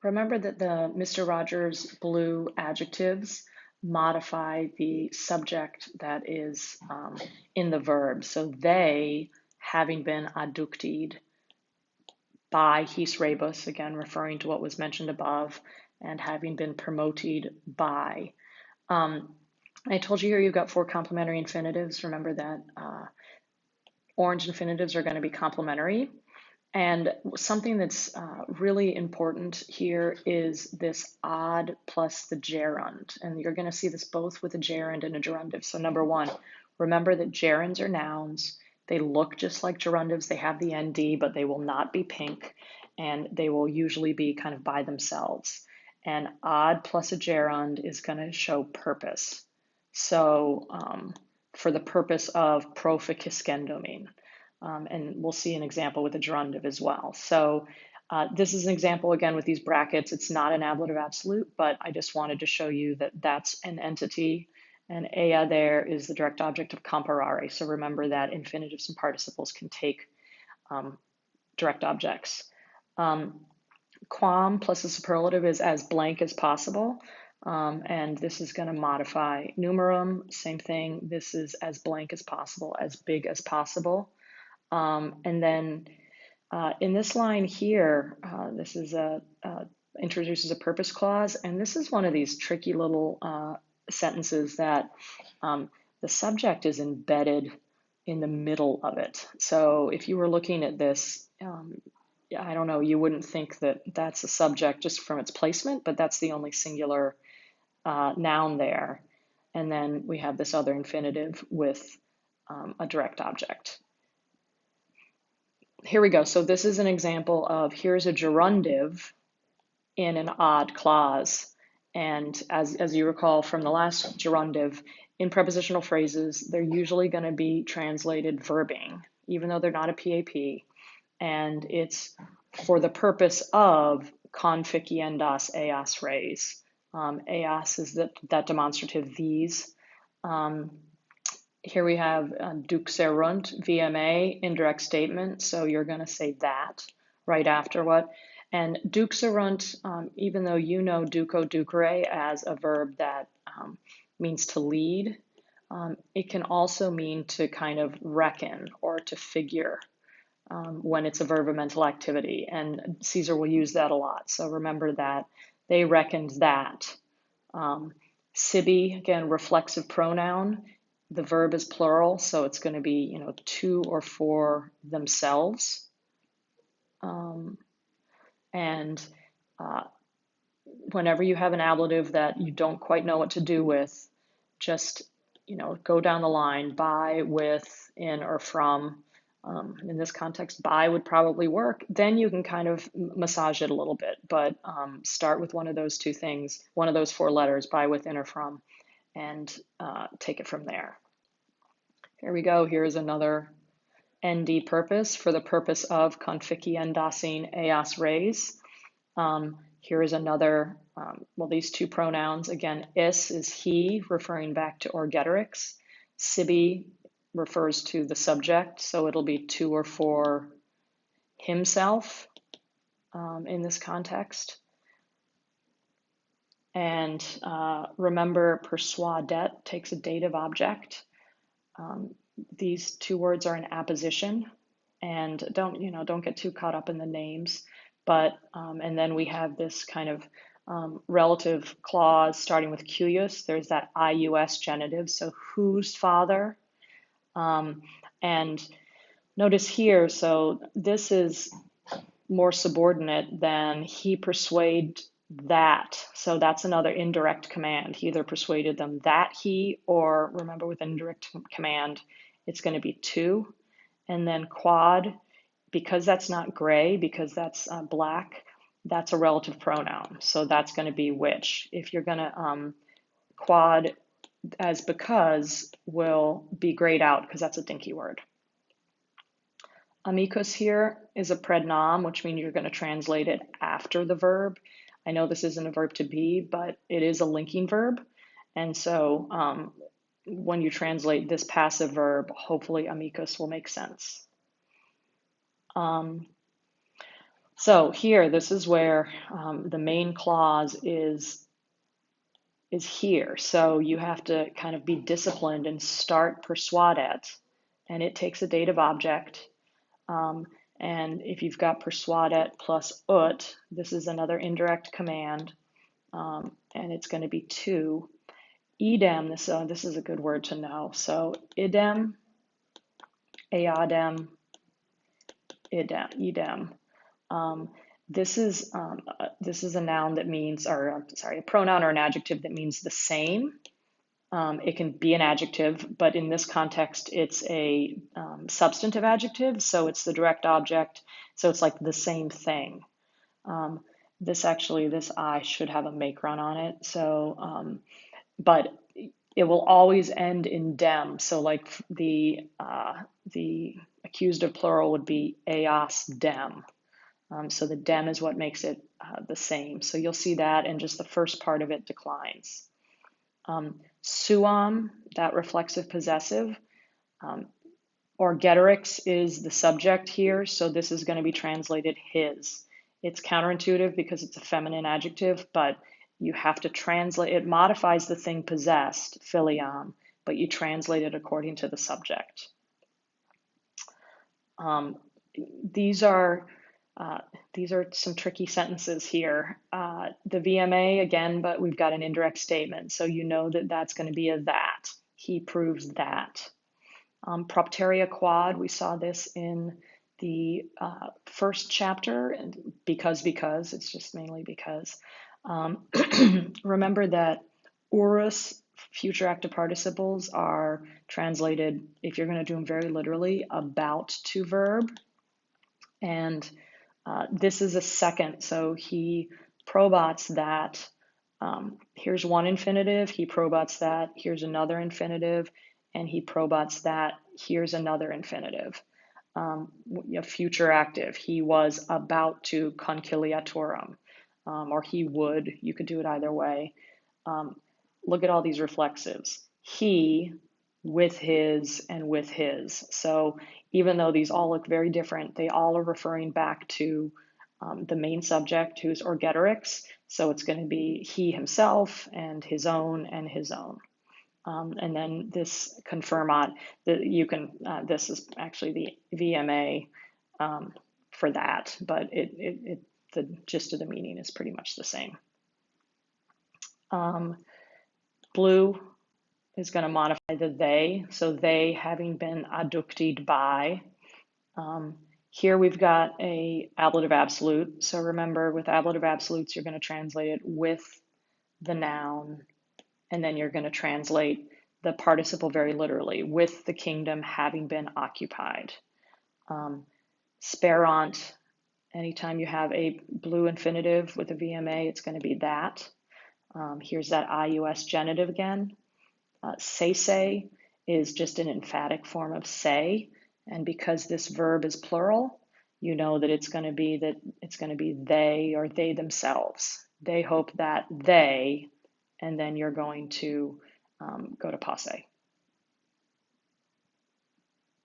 Remember that the Mr. Rogers blue adjectives modify the subject that is in the verb. So they, having been adducted by his rebus, again referring to what was mentioned above, and having been promoted by. I told you here you've got four complementary infinitives. Remember that orange infinitives are going to be complementary. And something that's really important here is this odd plus the gerund. And you're going to see this both with a gerund and a gerundive. So number one, remember that gerunds are nouns. They look just like gerundives. They have the ND, but they will not be pink. And they will usually be kind of by themselves. And odd plus a gerund is going to show purpose. So for the purpose of proficiscendomin. And we'll see an example with a gerundive as well. So this is an example again with these brackets. It's not an ablative absolute, but I just wanted to show you that that's an entity. And ea there is the direct object of comparare. So remember that infinitives and participles can take direct objects. Quam plus a superlative is as blank as possible. And this is going to modify numerum, same thing. This is as blank as possible, as big as possible. And then in this line here, this is introduces a purpose clause, and this is one of these tricky little sentences that the subject is embedded in the middle of it. So if you were looking at this, I don't know, you wouldn't think that that's a subject just from its placement, but that's the only singular noun there. And then we have this other infinitive with a direct object. Here we go. So this is an example of here's a gerundive in an odd clause. And as you recall from the last gerundive, in prepositional phrases, they're usually going to be translated verbing, even though they're not a PAP. And it's for the purpose of conficiendas eas res. Eas is that demonstrative these. Here we have duxerunt, VMA, indirect statement. So you're going to say that right after what. And duxerunt, even though you know duco, ducere as a verb that means to lead, it can also mean to kind of reckon or to figure when it's a verb of mental activity. And Caesar will use that a lot. So remember that they reckoned that. Sibi, again, reflexive pronoun. The verb is plural, so it's going to be, two or four themselves. And whenever you have an ablative that you don't quite know what to do with, just, go down the line, by, with, in, or from. In this context, by would probably work. Then you can kind of massage it a little bit, but start with one of those two things, one of those four letters, by, with, in, or from, and take it from there. Here we go. Here's another ND purpose for the purpose of conficiendasin eas res. Here is another, these two pronouns. Again, is he, referring back to orgeterix. Sibi refers to the subject, so it'll be to or for himself in this context. And remember, persuadet takes a dative object. These two words are in apposition, and don't get too caught up in the names. But and then we have this kind of relative clause starting with cuius. There's that ius genitive, so whose father. And notice here, so this is more subordinate than he persuade that. So that's another indirect command. He either persuaded them that he, or remember with indirect command, it's going to be to. And then quad, because that's not gray, because that's black, that's a relative pronoun. So that's going to be which. If you're going to quad as because will be grayed out because that's a dinky word. Amicus here is a prednom, which means you're going to translate it after the verb. I know this isn't a verb to be, but it is a linking verb. And so when you translate this passive verb, hopefully amicus will make sense. So here, this is where the main clause is here. So you have to kind of be disciplined and start persuadet, and it takes a dative object. Um, and if you've got persuadet plus ut, this is another indirect command, and it's going to be to. Idem, this is a good word to know. So idem, eadem, idem. Um, this is a noun that means, or sorry, a pronoun or an adjective that means the same. It can be an adjective, but in this context, it's a substantive adjective, so it's the direct object, so it's like the same thing. This I should have a make run on it, so, but it will always end in dem, so like the accusative plural would be eos dem. So the dem is what makes it the same. So you'll see that, and just the first part of it declines. Suam, that reflexive possessive. Orgeterix is the subject here, so this is going to be translated his. It's counterintuitive because it's a feminine adjective, but you have to translate, it modifies the thing possessed, filiam, but you translate it according to the subject. These are some tricky sentences here. The VMA, again, but we've got an indirect statement, so you know that that's going to be a that. He proves that. Propteria quad, we saw this in the first chapter, and because, it's just mainly because. Remember that urus, future active participles, are translated, if you're going to do them very literally, about to verb. And this is a second, so he probats that. Here's one infinitive, he probats that, here's another infinitive, and he probats that, here's another infinitive. Future active, he was about to conciliatorum, or he would, you could do it either way. Look at all these reflexives. He, with his, and with his. So even though these all look very different, they all are referring back to the main subject, who's orgeterix. So it's going to be he himself and his own and his own. And then this confirmat, that you can, this is actually the VMA for that, but the gist of the meaning is pretty much the same. Blue is going to modify the they, so they having been adducted by. Here we've got a ablative absolute, so remember with ablative absolutes you're going to translate it with the noun, and then you're going to translate the participle very literally, with the kingdom having been occupied. Sperant, anytime you have a blue infinitive with a VMA, it's going to be that. Here's that IUS genitive again. Say is just an emphatic form of say, and because this verb is plural, you know that it's going to be they or they themselves. They hope that they, and then you're going to go to posse.